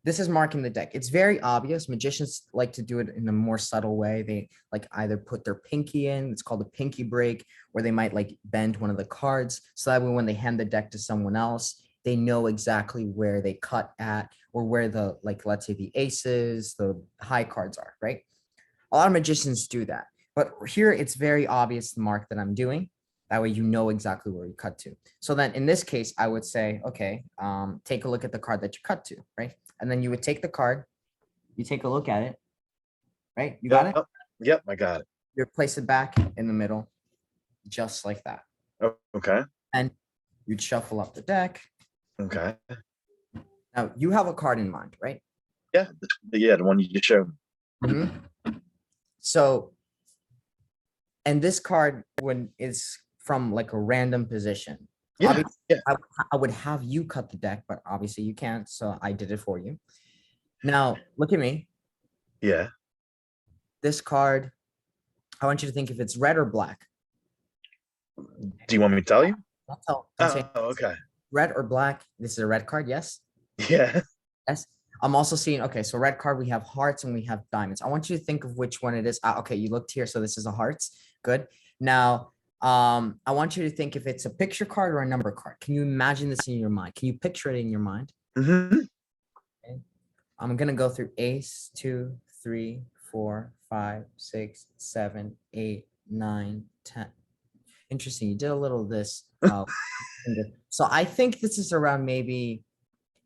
This is marking the deck. It's very obvious. Magicians like to do it in a more subtle way. They like either put their pinky in. It's called a pinky break, or they might like bend one of the cards, so that way when they hand the deck to someone else, they know exactly where they cut at, or where the, like, let's say the aces, the high cards are, right? A lot of magicians do that. But here it's very obvious the mark that I'm doing. That way you know exactly where you cut to. So then in this case, I would say, okay, take a look at the card that you cut to, right? And then you would take the card, you take a look at it, right? You got it? Yep, I got it. You place it back in the middle, just like that. Okay. And you'd shuffle up the deck. Okay. Now you have a card in mind, right? Yeah, the one you just showed me. So, and this card is from like a random position. Yeah. I would have you cut the deck, but obviously you can't, so I did it for you. Now look at me. Yeah. This card, I want you to think if it's red or black. Do you want me to tell you? I'm saying Okay. red or black. This is a red card, yes? Yeah. Yes. I'm also seeing, okay, so red card, we have hearts and we have diamonds. I want you to think of which one it is. Okay, you looked here, so this is a hearts. Good. Now, I want you to think if it's a picture card or a number card. Can you imagine this in your mind? Can you picture it in your mind? Mm-hmm. Okay. I'm gonna go through ace, 2, 3, 4, 5, 6, 7, 8, 9, 10. Interesting. You did a little of this. So I think this is around maybe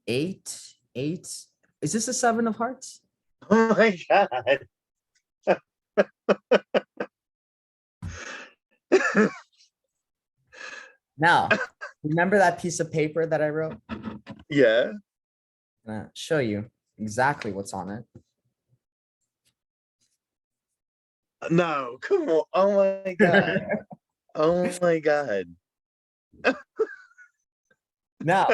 8. Is this a 7 of hearts? Oh my God. Now, remember that piece of paper that I wrote? Yeah. I'm gonna show you exactly what's on it. No, come on. Oh my God. Oh my God. Now,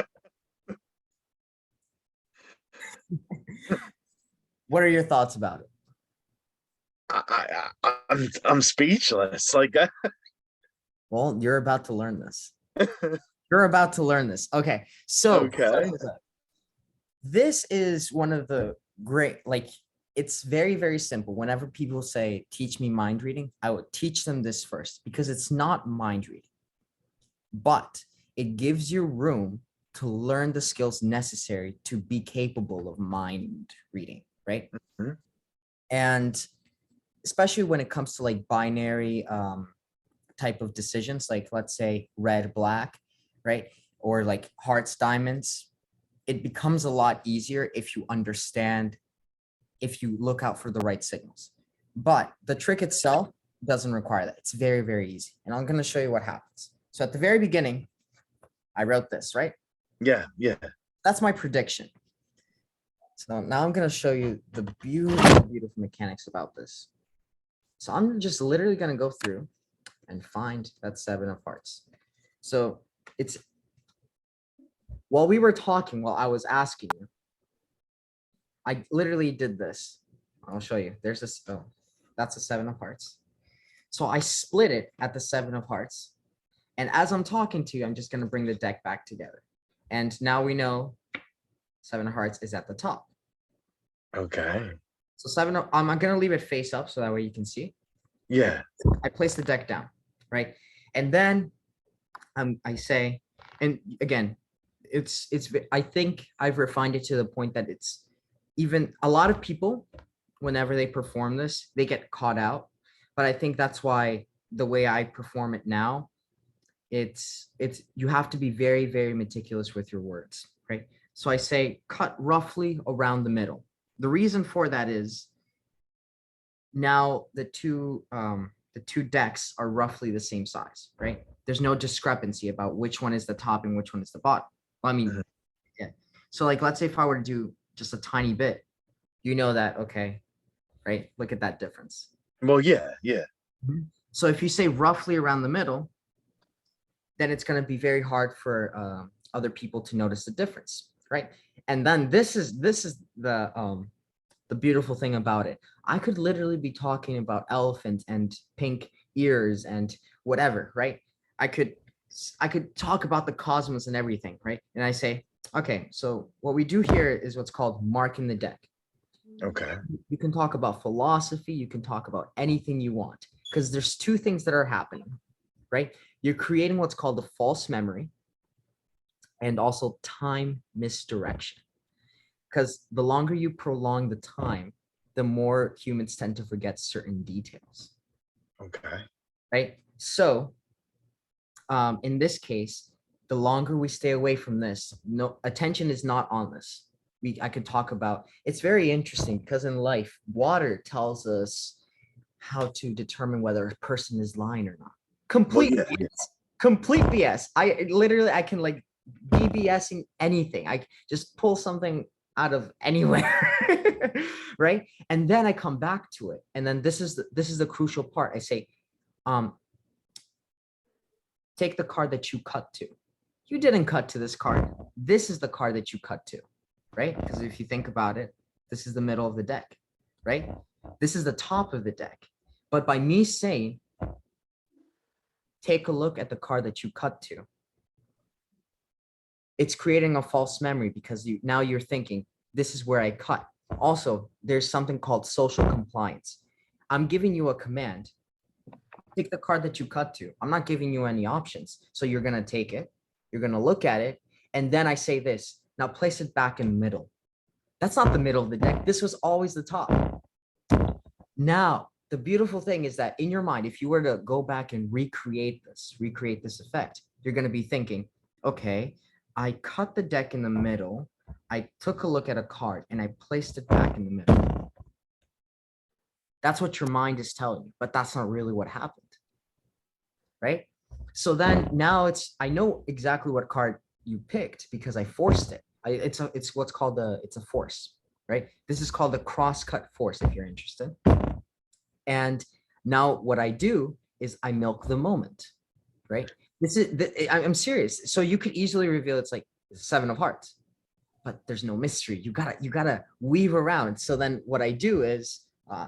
what are your thoughts about it? I'm speechless. Like, Well, you're about to learn this. You're about to learn this. Okay. So okay. this is one of the great, like, it's very, very simple. Whenever people say, teach me mind reading, I would teach them this first because it's not mind reading, but it gives you room to learn the skills necessary to be capable of mind reading, right? Mm-hmm. And especially when it comes to like binary type of decisions, like let's say red, black, right? Or like hearts, diamonds, it becomes a lot easier if you understand, if you look out for the right signals. But the trick itself doesn't require that. It's very, very easy. And I'm going to show you what happens. So at the very beginning, I wrote this, right? Yeah. Yeah. That's my prediction. So now I'm going to show you the beautiful, beautiful mechanics about this. So I'm just literally going to go through and find that 7 of hearts. So it's, while we were talking, while I was asking you, I literally did this. I'll show you. There's this, oh, that's a 7 of hearts. So I split it at the 7 of hearts. And as I'm talking to you, I'm just going to bring the deck back together. And now we know 7 of hearts is at the top. Okay. So 7 of, I'm going to leave it face up so that way you can see. Yeah. I place the deck down, right? And then I say, and again, it's, I think I've refined it to the point that it's even a lot of people, whenever they perform this, they get caught out. But I think that's why the way I perform it now, it's, you have to be very, very meticulous with your words, right? So I say cut roughly around the middle. The reason for that is now the two decks are roughly the same size, right? There's no discrepancy about which one is the top and which one is the bottom. I mean, yeah. So like, let's say if I were to do just a tiny bit, you know that, okay, right? Look at that difference. Well, yeah. Yeah. So if you say roughly around the middle, then it's going to be very hard for other people to notice the difference, right? And then this is the beautiful thing about it. I could literally be talking about elephants and pink ears and whatever, right? I could talk about the cosmos and everything, right? And I say, okay, so what we do here is what's called marking the deck. Okay. You can talk about philosophy, you can talk about anything you want, because there's two things that are happening, right? You're creating what's called a false memory and also time misdirection. Because the longer you prolong the time, the more humans tend to forget certain details. Okay. Right? So in this case, the longer we stay away from this, no attention is not on this. I could talk about, it's very interesting because in life, water tells us how to determine whether a person is lying or not. Complete BS. Complete BS. I can like BBSing anything. I just pull something out of anywhere. Right? And then I come back to it. And then this is the crucial part. I say, take the card that you cut to. You didn't cut to this card. This is the card that you cut to, right? Because if you think about it, this is the middle of the deck. right? This is the top of the deck. But by me saying, take a look at the card that you cut to, it's creating a false memory because now you're thinking, this is where I cut. Also, there's something called social compliance. I'm giving you a command. Take the card that you cut to. I'm not giving you any options. So you're going to take it. You're going to look at it. And then I say this. Now place it back in the middle. That's not the middle of the deck. This was always the top. Now, the beautiful thing is that in your mind, if you were to go back and recreate this effect, you're going to be thinking, okay, I cut the deck in the middle. I took a look at a card and I placed it back in the middle. That's what your mind is telling you, but that's not really what happened, right? So then now I know exactly what card you picked because I forced it. It's what's called it's a force, right? This is called the cross-cut force if you're interested. And now what I do is I milk the moment, right? I'm serious. So you could easily reveal it's like 7 of hearts, but there's no mystery. You gotta weave around. So then what I do is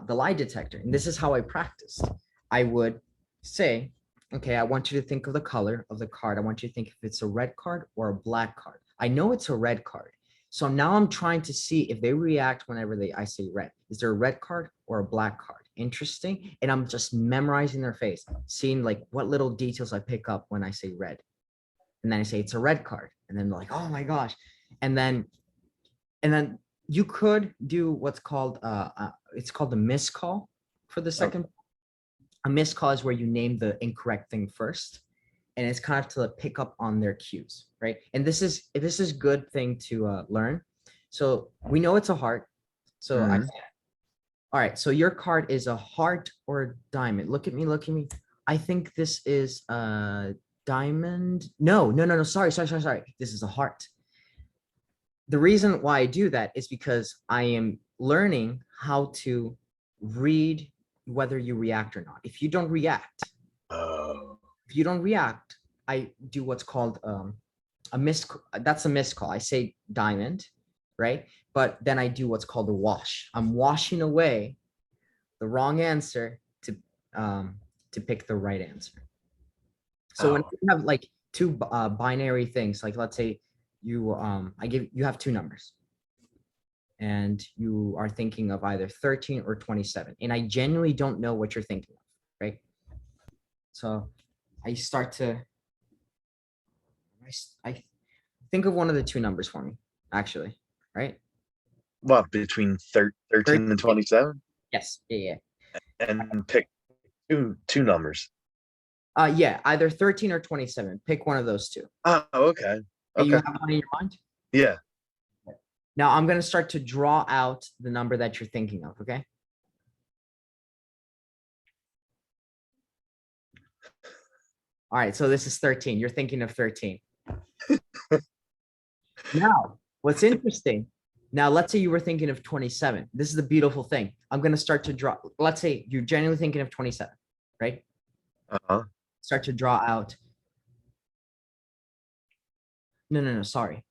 the lie detector, and this is how I practiced. I would say, okay, I want you to think of the color of the card. I want you to think if it's a red card or a black card. I know it's a red card. So now I'm trying to see if they react whenever I say red. Is there a red card or a black card? Interesting. And I'm just memorizing their face, seeing like what little details I pick up when I say red. And then I say it's a red card. And then they're like, oh my gosh. And then you could do what's called it's called the miscall for the second. A miscall is where you name the incorrect thing first, and it's kind of to pick up on their cues, right? And this is good thing to learn. So we know it's a heart. So all right. So your card is a heart or a diamond. Look at me. Look at me. I think this is a diamond. No. Sorry. This is a heart. The reason why I do that is because I am learning how to read whether you react or not. If you don't react, I do what's called a that's a miscall. I say diamond, right? But then I do what's called a wash. I'm washing away the wrong answer to pick the right answer. So when you have like two binary things, like let's say you have 2 numbers and you are thinking of either 13 or 27, and I genuinely don't know what you're thinking of, right? So I start to I think of one of the 2 numbers for me, actually, right? What, between 13 and 27? Yes. Yeah. And pick two numbers. Yeah, either 13 or 27. Pick one of those 2. Oh, okay. Okay. You have one in your mind? Yeah. Now I'm going to start to draw out the number that you're thinking of, okay? All right, so this is 13. You're thinking of 13. Now, what's interesting, now let's say you were thinking of 27. This is the beautiful thing. I'm going to start to draw. Let's say you're genuinely thinking of 27, right? Start to draw out. No, sorry.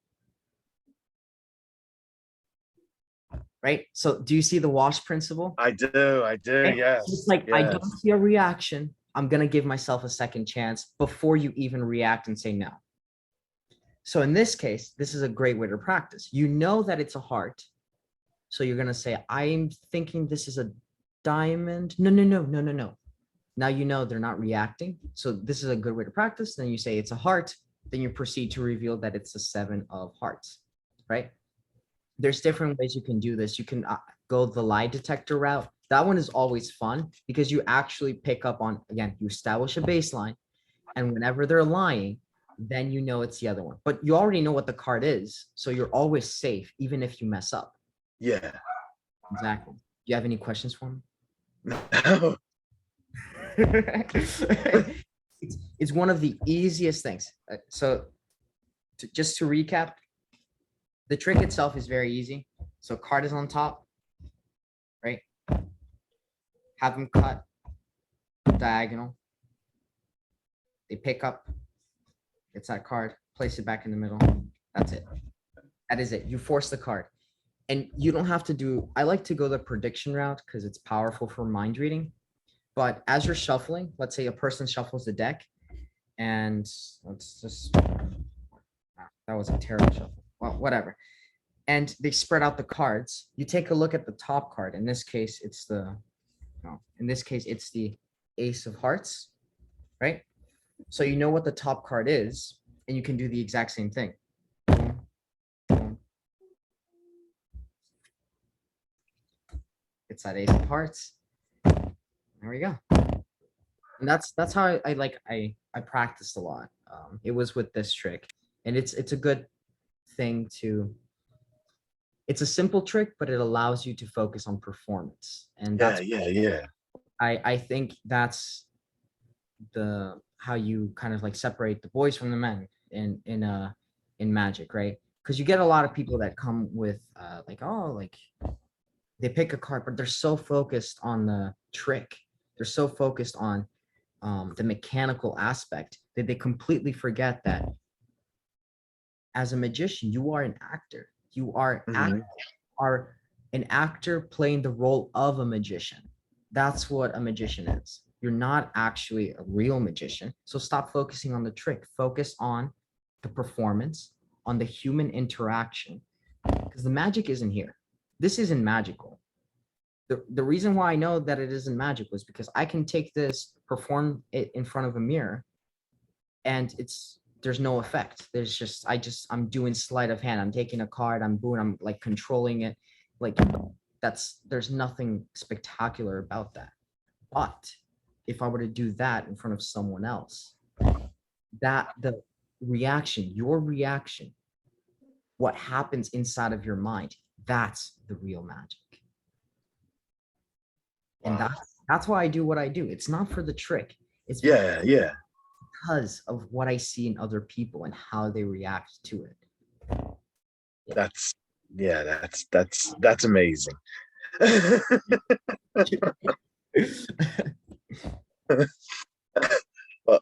Right? So do you see the wash principle? I do, right? Yes. It's like, yes. I don't see a reaction. I'm going to give myself a second chance before you even react and say no. So in this case, this is a great way to practice. You know that it's a heart. So you're going to say, I'm thinking this is a diamond. No. Now you know they're not reacting. So this is a good way to practice. Then you say it's a heart. Then you proceed to reveal that it's a 7 of hearts, right? There's different ways you can do this. You can go the lie detector route. That one is always fun because you actually pick up on, again, you establish a baseline, and whenever they're lying, then you know it's the other one. But you already know what the card is, so you're always safe, even if you mess up. Yeah. Exactly. Do you have any questions for me? No. It's one of the easiest things. So just to recap, the trick itself is very easy. So card is on top, right? Have them cut diagonal. They pick up. It's that card. Place it back in the middle. That's it. That is it. You force the card. And you don't have to do, I like to go the prediction route because it's powerful for mind reading. But as you're shuffling, let's say a person shuffles the deck, and let's just, that was a terrible shuffle. Well, whatever. And they spread out the cards. You take a look at the top card. In this case, it's the, no, in this case, it's the Ace of Hearts, right? So you know what the top card is, and you can do the exact same thing. Boom, boom. It's that Ace of Hearts. There we go. And that's how I practiced a lot. It was with this trick, and it's a good thing to. It's a simple trick, but it allows you to focus on performance, and that's Yeah. I think that's the how you kind of like separate the boys from the men in Magic, right? Because you get a lot of people that come with like, oh, like they pick a card, but they're so focused on the trick. They're so focused on the mechanical aspect that they completely forget that as a magician, you are an actor. You are are an actor playing the role of a magician. That's what a magician is. You're not actually a real magician. So stop focusing on the trick. Focus on the performance, on the human interaction, because the magic isn't here. This isn't magical. The reason why I know that it isn't magic was because I can take this, perform it in front of a mirror, and there's no effect. There's just I'm doing sleight of hand. I'm taking a card, I'm booing, I'm like controlling it. Like there's nothing spectacular about that. But if I were to do that in front of someone else, that the reaction, your reaction, what happens inside of your mind, that's the real magic. And that's why I do what I do. It's not for the trick. It's Yeah. because of what I see in other people and how they react to it. That's amazing. Well,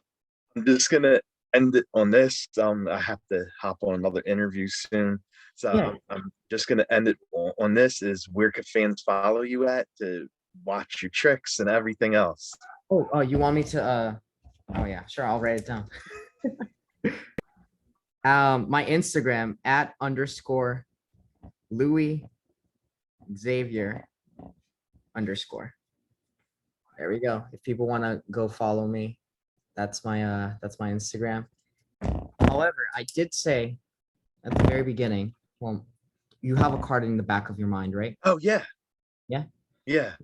I'm just gonna end it on this. I have to hop on another interview soon. So Yeah. I'm just gonna end it on this is where can fans follow you at to watch your tricks and everything else? Oh, you want me to oh yeah, sure, I'll write it down. My Instagram @_ Louie Xavier _ There we go. If people want to go follow me, that's my Instagram. However, I did say at the very beginning, well, you have a card in the back of your mind, right? Oh yeah. Yeah. Yeah.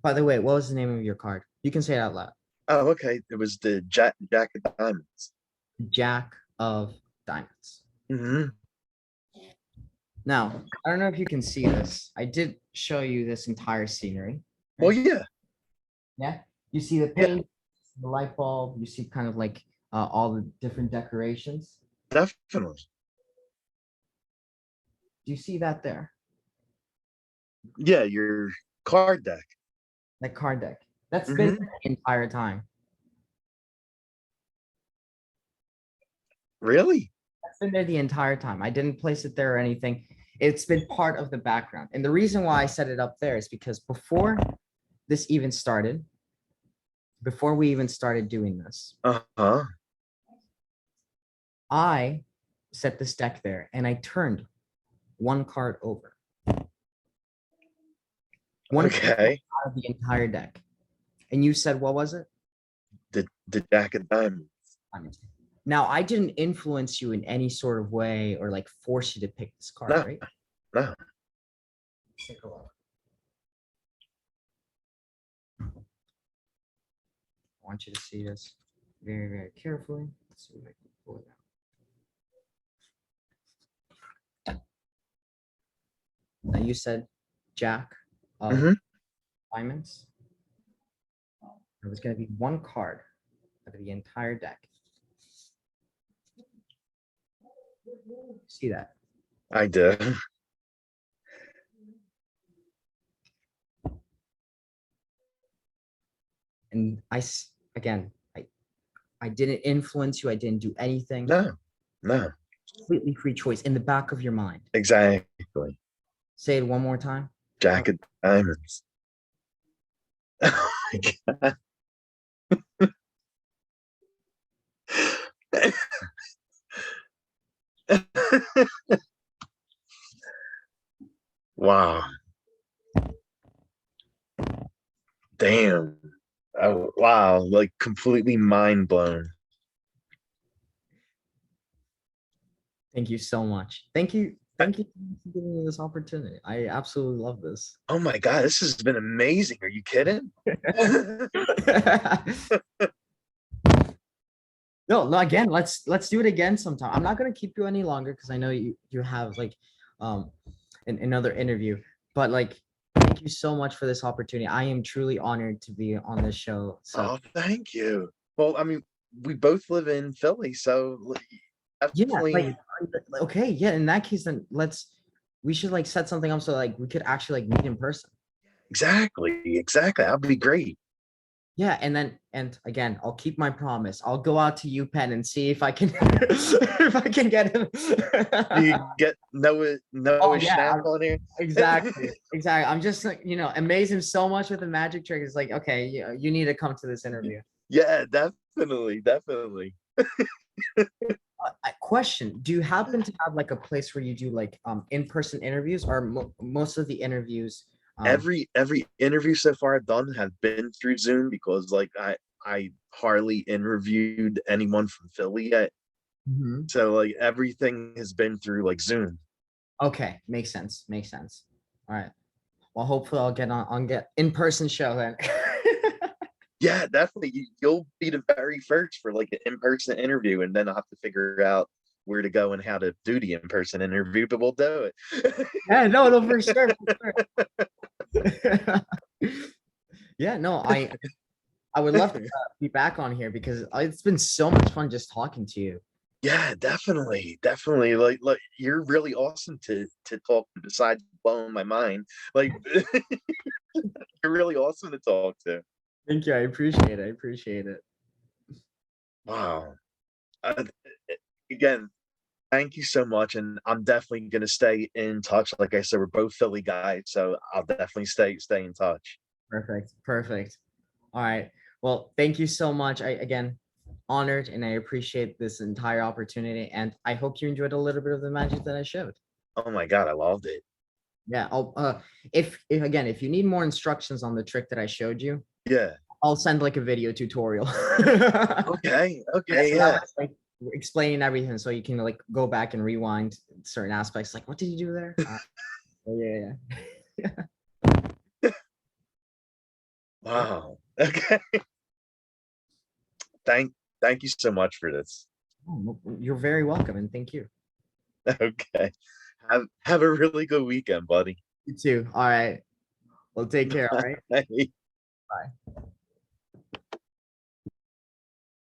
By the way, what was the name of your card? You can say it out loud. Oh, okay. It was the Jack of Diamonds. Jack of Diamonds. Mm-hmm. Now, I don't know if you can see this. I did show you this entire scenery. Right? Well, yeah. Yeah. You see the paint, the light bulb, you see kind of like all the different decorations. Definitely. Do you see that there? Yeah, your card deck. That card deck. That's been the entire time. Really? That's been there the entire time. I didn't place it there or anything. It's been part of the background. And the reason why I set it up there is because before this even started, before we even started doing this, I set this deck there and I turned one card over. One card out of the entire deck. And you said, what was it? The Jack of Diamonds. Now, I didn't influence you in any sort of way or like force you to pick this card, right? No. Take a look. I want you to see this very, very carefully. Let's see if I can pull it out. Now, you said Jack of Diamonds. There was going to be one card out of the entire deck. See that? I do. And I didn't influence you. I didn't do anything. No. Completely free choice in the back of your mind. Exactly. Say it one more time. Jack of Diamonds. Oh my God. Wow. Damn. Oh, wow. Like completely mind blown. Thank you so much. Thank you. Thank you for giving me this opportunity. I absolutely love this. Oh my God. This has been amazing. Are you kidding? No, again, let's do it again sometime. I'm not gonna keep you any longer because I know you have like another interview, but like thank you so much for this opportunity. I am truly honored to be on this show. So Oh, thank you. Well, I mean, we both live in Philly, so yeah, definitely. okay, yeah, in that case, then we should like set something up so like we could actually like meet in person. Exactly. That'd be great. Yeah, and again, I'll keep my promise. I'll go out to UPenn and see if I can if I can get him. You get Noah Oh yeah, Schnapp on here. exactly. I'm just like, amaze him so much with the magic trick. It's like, okay, you need to come to this interview. Yeah, definitely. Question: do you happen to have like a place where you do like in-person interviews, or most of the interviews? Every interview so far I've done have been through Zoom because like I hardly interviewed anyone from Philly yet. Mhm. So like everything has been through like Zoom. Okay, makes sense. Makes sense. All right. Well, hopefully I'll get in-person show then. Yeah, definitely. You'll be the very first for like an in-person interview, and then I'll have to figure out where to go and how to do the in-person interview, but we'll do it. Yeah, no, for sure. Yeah, no, I would love to be back on here because it's been so much fun just talking to you. Yeah, definitely. Like you're really awesome to talk to besides blowing my mind. Like you're really awesome to talk to. Thank you. I appreciate it. I appreciate it. Wow. Uh, Again, thank you so much. And I'm definitely gonna stay in touch. Like I said, we're both Philly guys, so I'll definitely stay in touch. Perfect. Perfect. All right. Well, thank you so much. I again honored and I appreciate this entire opportunity. And I hope you enjoyed a little bit of the magic that I showed. Oh my God, I loved it. Yeah. If again, if you need more instructions on the trick that I showed you, Yeah. I'll send like a video tutorial. Okay. Yeah, Okay. so that Yeah. way it's like explaining everything so you can like go back and rewind certain aspects. Like, what did you do there? Yeah. Yeah. Wow. Okay. Thank thank you so much for this. Oh, you're very welcome, and thank you. Okay. Have a really good weekend, buddy. You too. All right. Well, take care. All right. Bye. Bye.